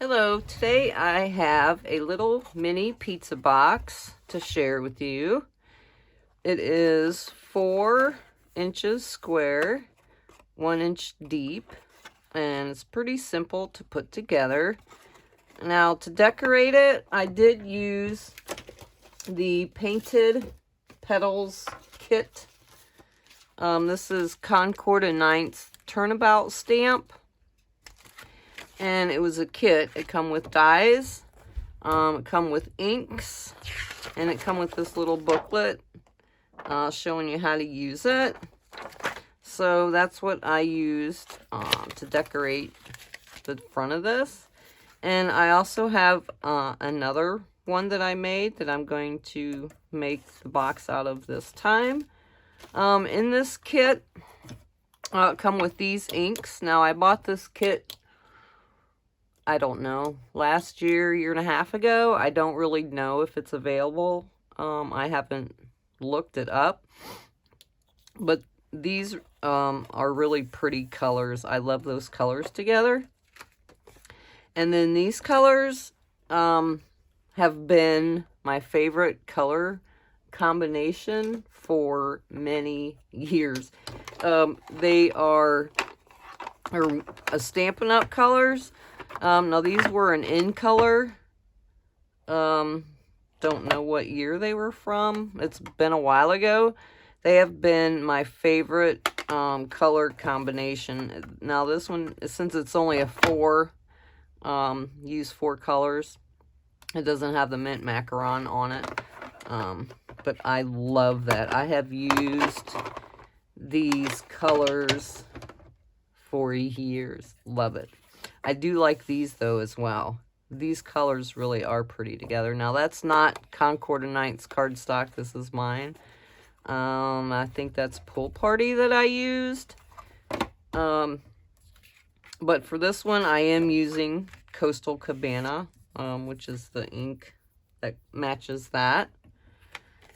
Hello, today I have a little mini pizza box to share with you. It is 4 inches square, 1 inch deep, and it's pretty simple to put together. Now to decorate it, I did use the Painted Petals kit. This is Concord & 9th Turnabout stamp. And it was a kit. It come with dies, it come with inks, and it come with this little booklet showing you how to use it. So that's what I used to decorate the front of this. And I also have another one that I made that I'm going to make the box out of this time. In this kit, it come with these inks. Now I bought this kit, I don't know, last year and a half ago. I don't really know if it's available. I haven't looked it up. But these are really pretty colors. I love those colors together. And then these colors have been my favorite color combination for many years. They are Stampin' Up! Colors. Now these were an in color. Don't know what year they were from. It's been a while ago. They have been my favorite color combination. Now this one, since it's only a 4, use 4 colors. It doesn't have the mint macaron on it. But I love that. I have used these colors for years. Love it. I do like these, though, as well. These colors really are pretty together. Now, that's not Concord & 9th's cardstock. This is mine. I think that's Pool Party that I used. But for this one, I am using Coastal Cabana, which is the ink that matches that.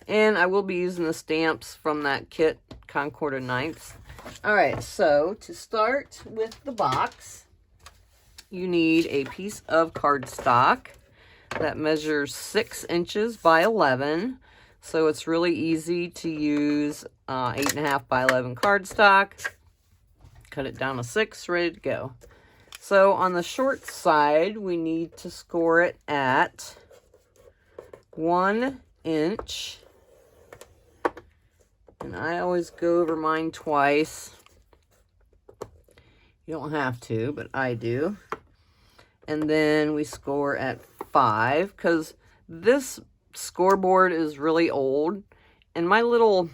And I will be using the stamps from that kit, Concord & 9th's. Alright, so to start with the box, you need a piece of cardstock that measures 6 inches by 11. So it's really easy to use 8.5 by 11 cardstock. Cut it down to 6, ready to go. So on the short side, we need to score it at 1 inch. And I always go over mine twice. You don't have to, but I do. And then we score at 5, because this scoreboard is really old. And my little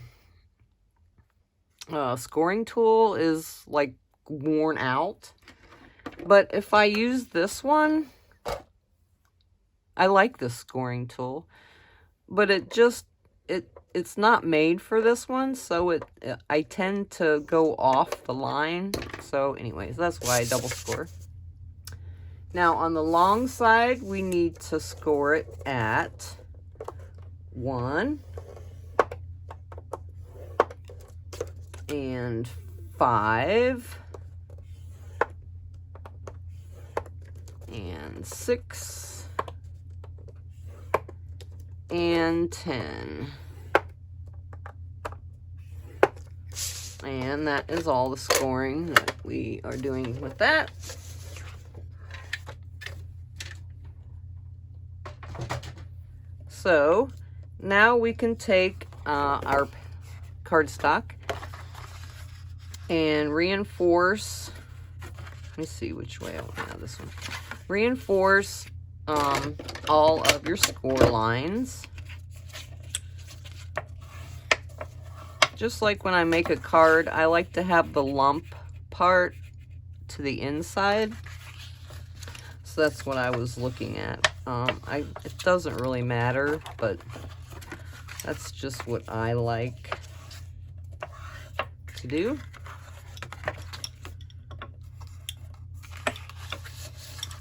scoring tool is like worn out. But if I use this one, I like this scoring tool. But it's not made for this one, so I tend to go off the line. So anyways, that's why I double score. Now on the long side, we need to score it at 1 and 5 and 6 and 10. And that is all the scoring that we are doing with that. So now we can take our cardstock and reinforce. Let me see which way I want to have this one. Reinforce all of your score lines. Just like when I make a card, I like to have the lump part to the inside. So that's what I was looking at. It doesn't really matter, but that's just what I like to do.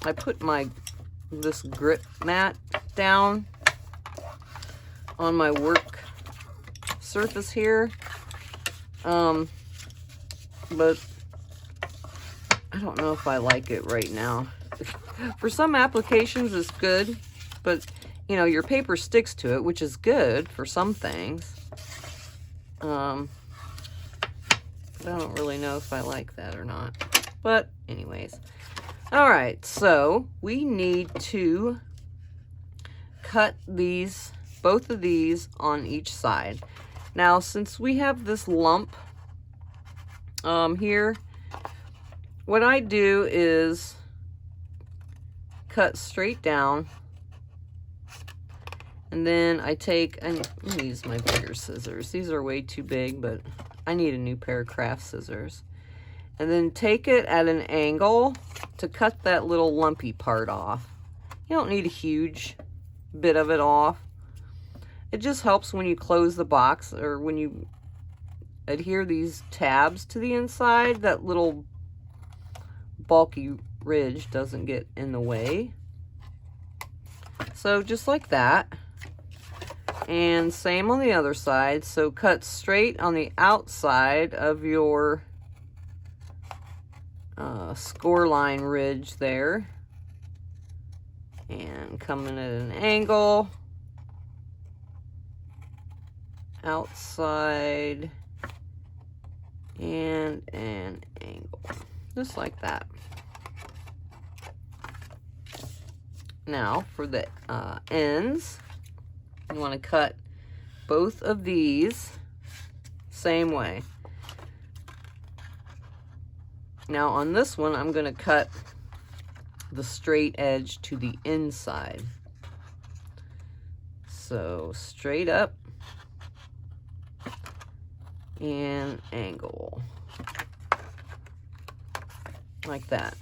I put this grit mat down on my work surface here, but I don't know if I like it right now. For some applications, it's good, but, you know, your paper sticks to it, which is good for some things. I don't really know if I like that or not. But anyways. All right, so we need to cut these, both of these on each side. Now, since we have this lump here, what I do is cut straight down, and then I take, and I'm gonna use my bigger scissors. These are way too big, but I need a new pair of craft scissors. And then take it at an angle to cut that little lumpy part off. You don't need a huge bit of it off. It just helps when you close the box, or when you adhere these tabs to the inside, that little bulky ridge doesn't get in the way. So just like that. And same on the other side. So cut straight on the outside of your score line ridge there, and come in at an angle, outside, and an angle, just like that. Now for the ends, you want to cut both of these same way. Now on this one, I'm going to cut the straight edge to the inside. So straight up and angle. Like that.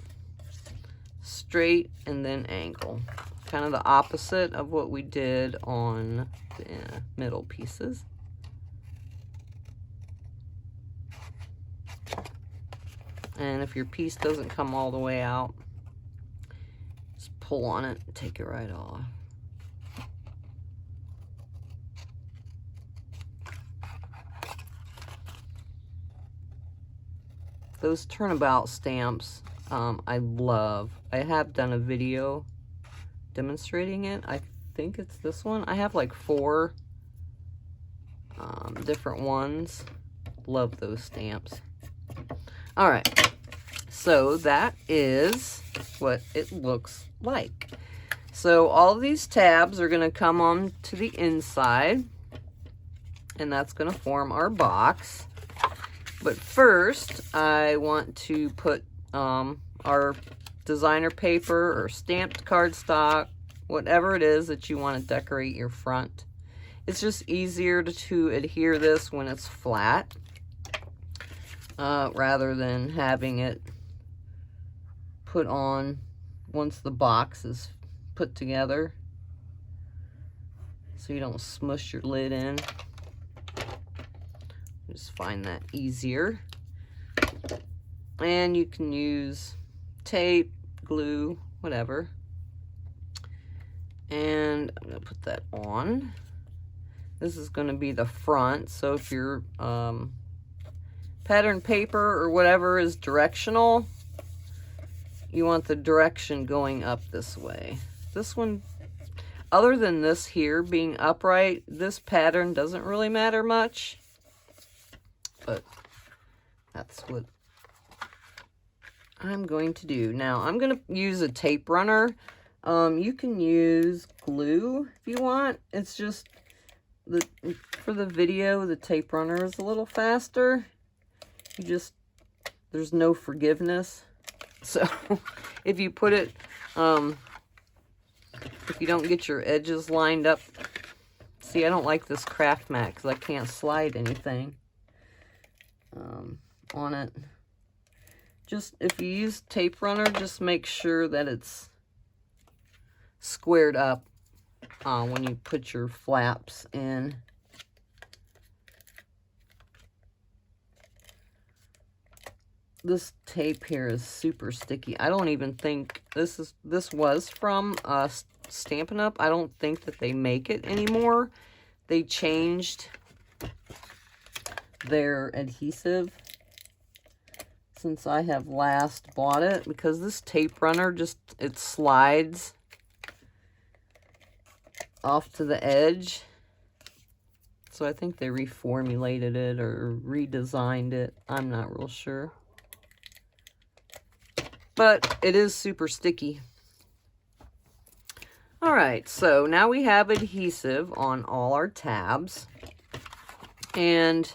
Straight and then angle. Kind of the opposite of what we did on the middle pieces. And if your piece doesn't come all the way out, just pull on it and take it right off. Those turnabout stamps, I love. I have done a video demonstrating it. I think it's this one. I have like 4 different ones. Love those stamps. All right, so that is what it looks like. So all of these tabs are going to come on to the inside, and that's going to form our box. But first, I want to put our designer paper or stamped cardstock, whatever it is that you want to decorate your front. It's just easier to adhere this when it's flat, rather than having it put on once the box is put together, so you don't smush your lid in. Just find that easier. And you can use tape, glue, whatever. And I'm going to put that on. This is going to be the front, so if your pattern paper or whatever is directional, you want the direction going up this way. This one, other than this here being upright, this pattern doesn't really matter much. But that's what I'm going to do. Now, I'm going to use a tape runner. You can use glue if you want. It's just, for the video, the tape runner is a little faster. There's no forgiveness. So, if you put it, if you don't get your edges lined up, see, I don't like this craft mat because I can't slide anything on it. Just, if you use tape runner, just make sure that it's squared up when you put your flaps in. This tape here is super sticky. I don't even think this was from Stampin' Up. I don't think that they make it anymore. They changed their adhesive. since I have last bought it, because this tape runner just, it slides off to the edge. So I think they reformulated it or redesigned it. I'm not real sure. But it is super sticky. All right, so now we have adhesive on all our tabs. And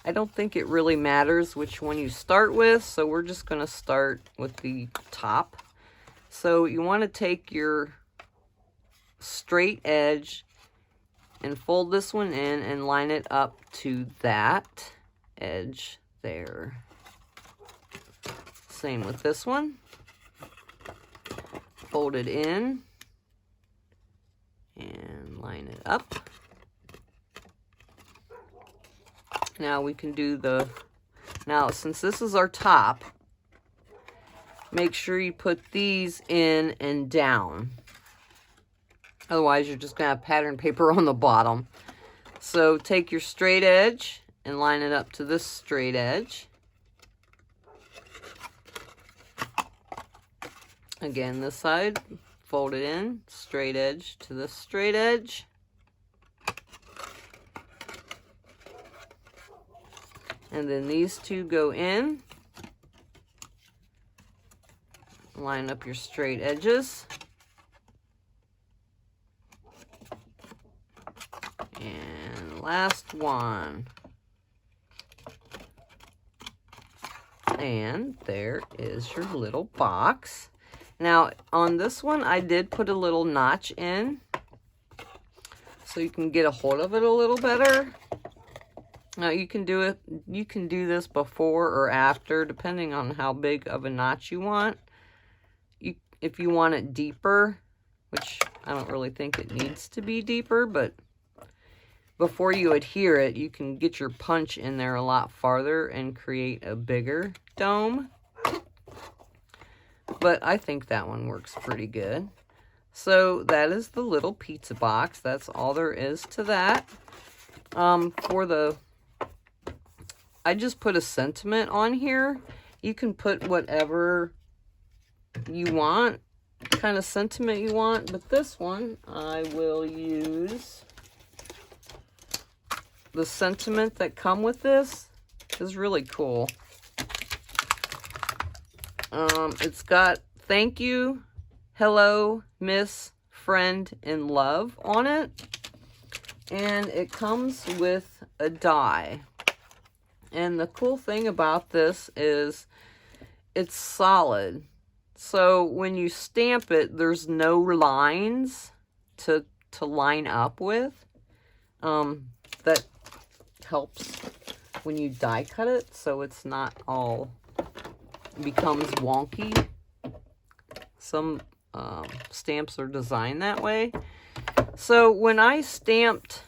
I don't think it really matters which one you start with, so we're just going to start with the top. So you want to take your straight edge and fold this one in and line it up to that edge there. Same with this one. Fold it in and line it up. Now we can do now since this is our top, make sure you put these in and down. Otherwise, you're just going to have pattern paper on the bottom. So take your straight edge and line it up to this straight edge. Again, this side, fold it in, straight edge to this straight edge. And then these two go in. Line up your straight edges. And last one. And there is your little box. Now, on this one, I did put a little notch in so you can get a hold of it a little better. Now, you can do this before or after, depending on how big of a notch you want. If you want it deeper, which I don't really think it needs to be deeper, but before you adhere it, you can get your punch in there a lot farther and create a bigger dome. But I think that one works pretty good. So that is the little pizza box. That's all there is to that. I just put a sentiment on here. You can put whatever you want, kind of sentiment you want. But this one, I will use the sentiment that come with this. Is really cool. It's got thank you, hello, miss, friend, and love on it. And it comes with a die. And the cool thing about this is it's solid. So when you stamp it, there's no lines to line up with. That helps when you die cut it, so it's not all becomes wonky. Some stamps are designed that way. So when I stamped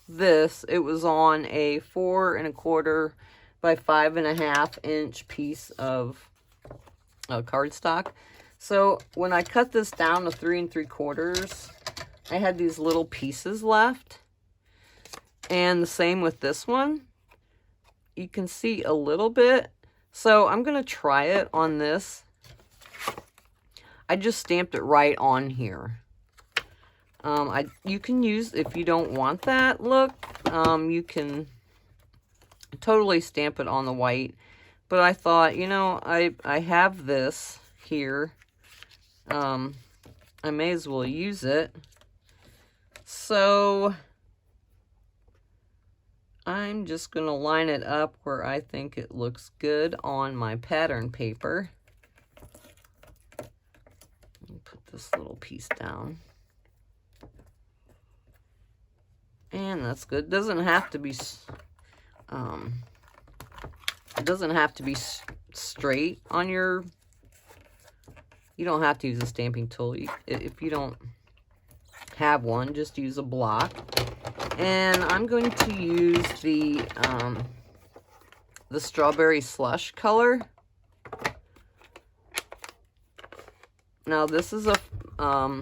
this, it was on a 4 1/4 by 5 1/2 inch piece of cardstock. So when I cut this down to 3 3/4, I had these little pieces left. And the same with this one. You can see a little bit. So I'm going to try it on this. I just stamped it right on here. You can use, if you don't want that look, you can totally stamp it on the white. But I thought, you know, I have this here. I may as well use it. So I'm just going to line it up where I think it looks good on my pattern paper. Put this little piece down. And that's good. It doesn't have to be straight on your, you don't have to use a stamping tool. If you don't have one, just use a block. And I'm going to use the strawberry slush color. Now this is a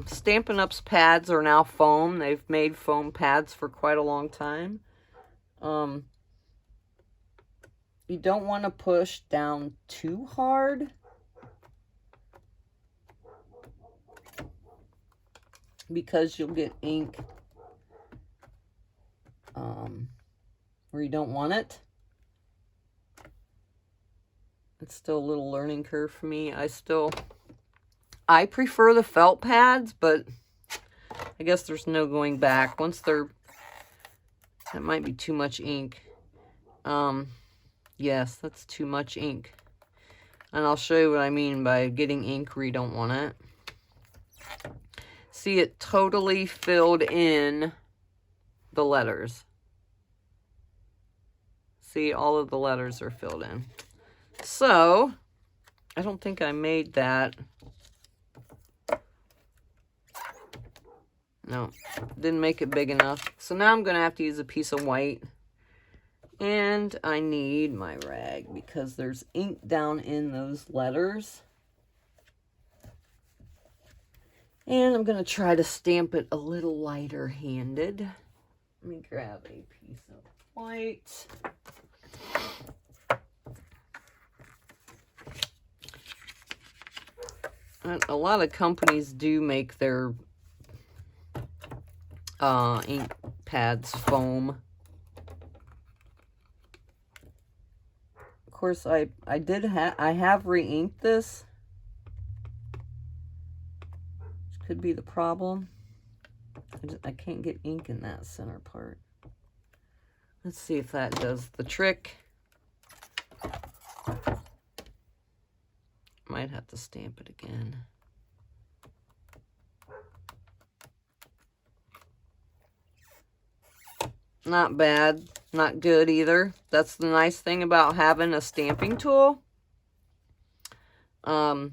Stampin' Up's pads are now foam. They've made foam pads for quite a long time. you don't want to push down too hard. Because you'll get ink where you don't want it. It's still a little learning curve for me. I prefer the felt pads, but I guess there's no going back. That might be too much ink. Yes, that's too much ink. And I'll show you what I mean by getting ink where you don't want it. See, it totally filled in the letters. See, all of the letters are filled in. So, I don't think I made that. No, didn't make it big enough. So now I'm going to have to use a piece of white. And I need my rag because there's ink down in those letters. And I'm going to try to stamp it a little lighter handed. Let me grab a piece of white. And a lot of companies do make their ink pads foam. Of course, I have re-inked this. Which could be the problem. I can't get ink in that center part. Let's see if that does the trick. Might have to stamp it again. Not bad, not good either. That's the nice thing about having a stamping tool. You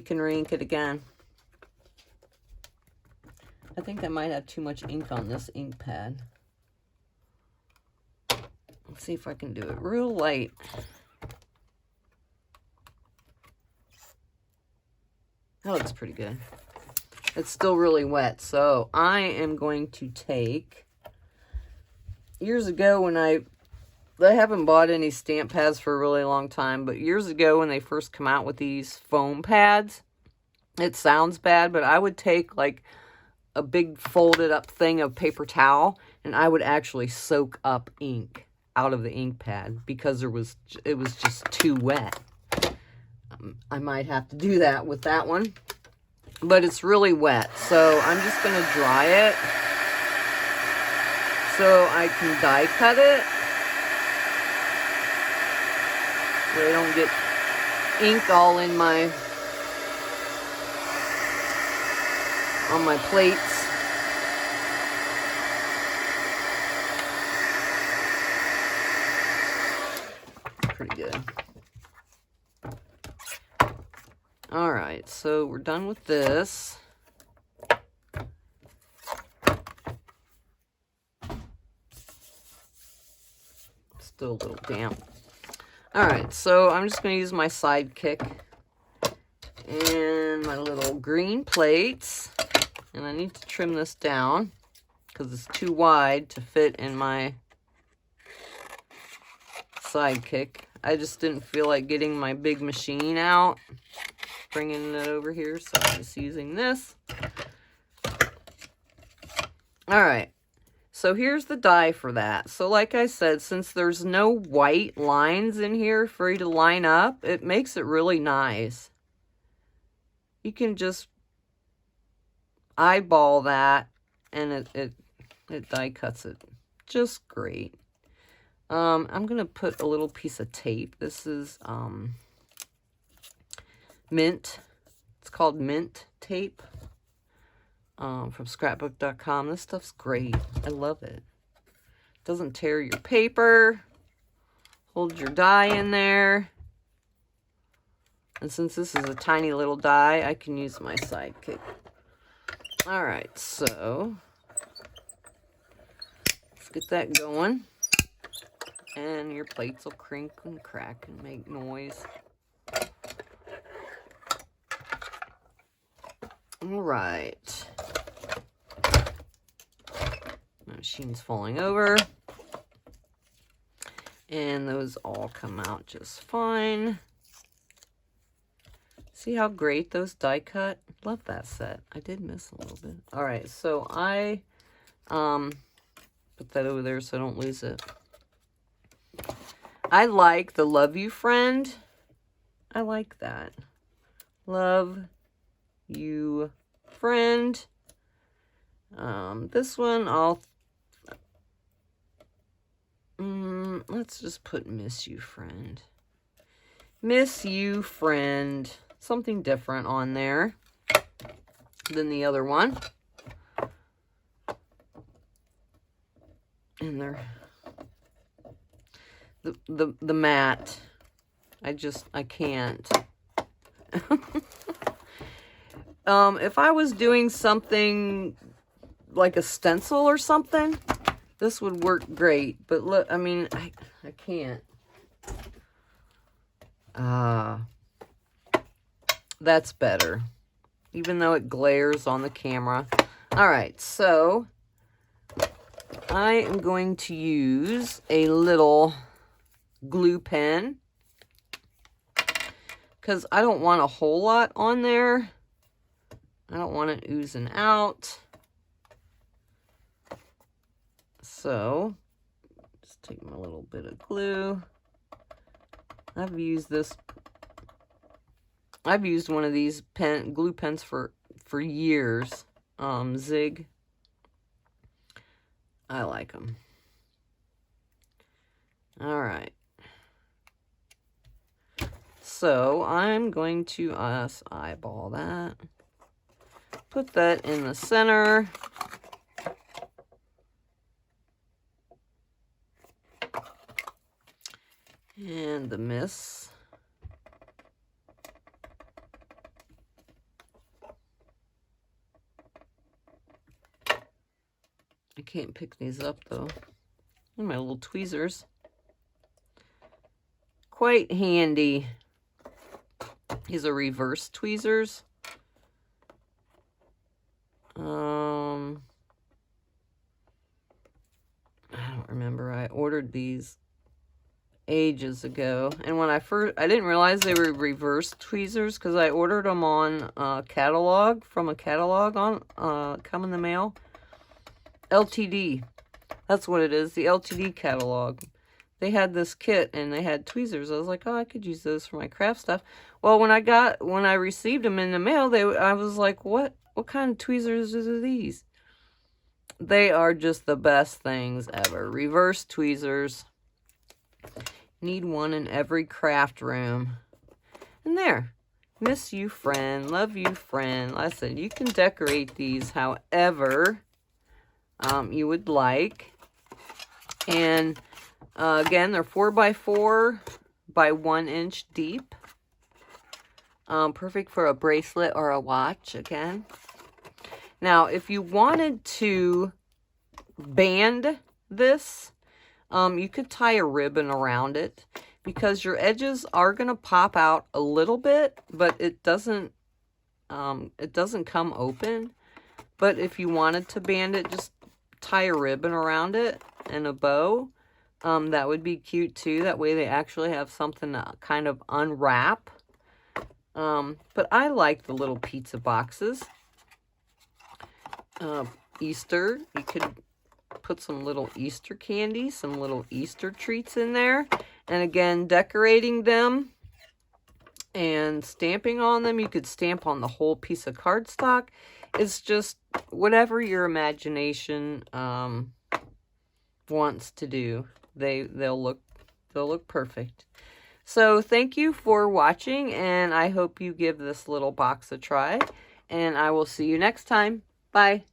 can re-ink it again. I think I might have too much ink on this ink pad. Let's see if I can do it real light. That looks pretty good. It's still really wet, so I am going to take... Years ago when I haven't bought any stamp pads for a really long time, but years ago when they first come out with these foam pads, it sounds bad, but I would take like a big folded up thing of paper towel and I would actually soak up ink out of the ink pad because it was just too wet. I might have to do that with that one, but it's really wet, so I'm just going to dry it so I can die cut it so I don't get ink all in on my plates. Pretty good. All right, so we're done with this. Still a little damp. All right, so I'm just going to use my Sidekick and my little green plates. And I need to trim this down because it's too wide to fit in my Sidekick. I just didn't feel like getting my big machine out, bringing it over here, so I'm just using this. All right, so here's the die for that. So like I said, since there's no white lines in here for you to line up, it makes it really nice. You can just eyeball that and it die cuts it just great. I'm gonna put a little piece of tape. This is mint. It's called mint tape from scrapbook.com. This stuff's great. I love it. Doesn't tear your paper. Hold your die in there. And since this is a tiny little die, I can use my Sidekick. All right, so let's get that going. And your plates will crink and crack and make noise. All right. My machine's falling over. And those all come out just fine. See how great those die cut? Love that set. I did miss a little bit. All right, so I put that over there so I don't lose it. I like the Love You Friend. I like that. Love You Friend. This one let's just put Miss You Friend. Miss You Friend. Something different on there than the other one. And they're the matte. I can't. If I was doing something like a stencil or something, this would work great. But look, I mean, I can't. That's better. Even though it glares on the camera. Alright, so I am going to use a little glue pen. Because I don't want a whole lot on there. I don't want it oozing out. So, just take my little bit of glue. I've used one of these glue pens for years. Zig. I like them. All right. So I'm going to eyeball that. Put that in the center. And the miss. I can't pick these up though. And my little tweezers. Quite handy. These are reverse tweezers. I don't remember. I ordered these ages ago, and when I didn't realize they were reverse tweezers because I ordered them on catalog from a catalog on come in the mail. LTD, that's what it is. The LTD catalog. They had this kit and they had tweezers. I was like, oh, I could use those for my craft stuff. Well, when I received them in the mail, I was like, what kind of tweezers are these? They are just the best things ever. Reverse tweezers. Need one in every craft room. And there. Miss You Friend. Love You Friend. Like I said, you can decorate these however you would like. And again, they're 4x4 by 1 inch deep. Perfect for a bracelet or a watch again. Now, if you wanted to band this, you could tie a ribbon around it because your edges are going to pop out a little bit, but it doesn't come open. But if you wanted to band it, just tie a ribbon around it and a bow. That would be cute too. That way they actually have something to kind of unwrap. But I like the little pizza boxes. Easter, you could put some little Easter candy, some little Easter treats in there. And again, decorating them and stamping on them. You could stamp on the whole piece of cardstock. It's just whatever your imagination wants to do. They'll look perfect. So thank you for watching, and I hope you give this little box a try. And I will see you next time. Bye.